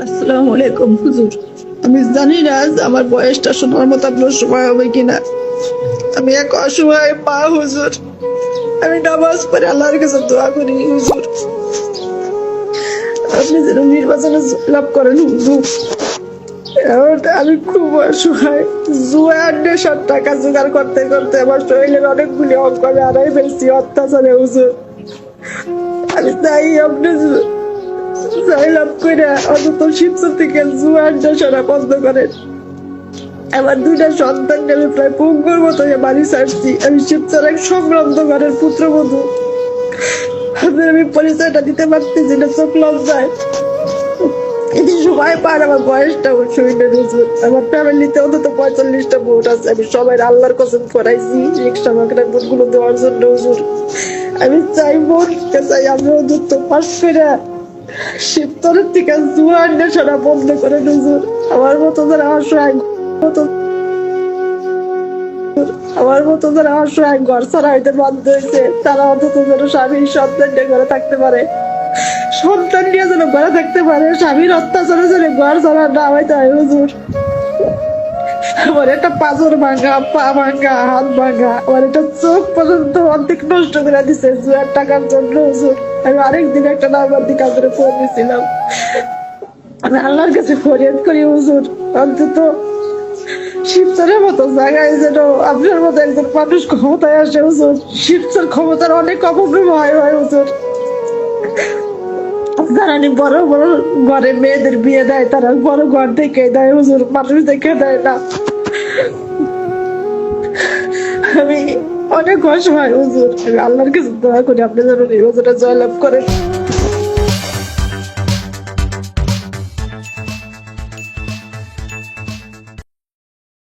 আসসালামু আলাইকুম হুজুর। আমি জানি না আজ আমার বয়সটা শোনার মতো আপনার সময় হবে কিনা। আমি এক অসহায় মা হুজুর। আমি নামাজ পড়ে আল্লাহর কাছে দোয়া করি হুজুর, আপনি যেন নির্বাচনে লাভ করেন হুজুর। আমি খুব অসহায়। জুয়ার নেশার টাকা জোগাড় করতে করতে আমার শরীরের অনেকগুলি অঙ্গ আমি হারাই ফেলছি অত্যাচারে হুজুর। আমি তাই আপনি লাভ করে অন্তত শিবচর থেকে জুয়ার নেশাটা বন্ধ করেন। আমার দুইটা সন্তানকে আমি প্রায় পঙ্গুর মতো বাড়ি ছাড়ছি। আমি শিবচর এক সম্ভ্রান্ত ঘরের পুত্রবধূ। আপনার আমি পরিচয়টা দিতে পারতেছি না, চোখ লজ্জায়। এটি সময় পার আমার বয়সটা শরীরে হুজুর। আমার ফ্যামিলিতে অন্তত 45টা ভোট আছে। আমি সবাই আল্লাহর কসম করাইছি রিক্সা মাকড়া ভোটগুলো দেওয়ার জন্য হুজুর। আমি চাই ভোটকে চাই আমরা অন্তত পাশ করে শিবচরের থেকে জুয়ার নেশাটা বন্ধ করে হুজুর। আমার মতো যারা অসহায় যারা অসহায় ঘর ছাড়া হইতে বাধ্য হয়েছে, তারা অন্তত যেন স্বামীর সন্তান নিয়ে ঘরে থাকতে পারে, সন্তান নিয়ে যেন ঘরে থাকতে পারে, স্বামীর অত্যাচারে যেন ঘর ছাড়া না হইতে হয় হুজুর। আমার একটা পাঁজর ভাঙা, পা ভাঙা, হাত ভাঙা, আমার একটা চোখ পর্যন্ত অর্ধেক নষ্ট করে দিছে জুয়ার টাকার জন্য হুজুর। আমি আরেকদিন একটা নামবান্দি কাপড়ে ফোন দিয়েছিলাম। আমি আল্লাহর কাছে ফরিয়াদ করি হুজুর, অন্তত শিবচরের মতো জায়গায় যেন আপনার মতো একজন মানুষ ক্ষমতায় আসে হুজুর। শিবচর ক্ষমতার অনেক অপব্যবহার হয় হুজুর। যারা বড় বড় ঘরে মেয়েদের বিয়ে দেয় তারা বড় ঘর দেখে দেয় হুজুর, মানুষ দেখে দেয় না। আমি অনেক অসহায় হুজুর। আমি আল্লাহর কাছে দোয়া করি আপনি যেন নির্বাচনে জয়লাভ করেন।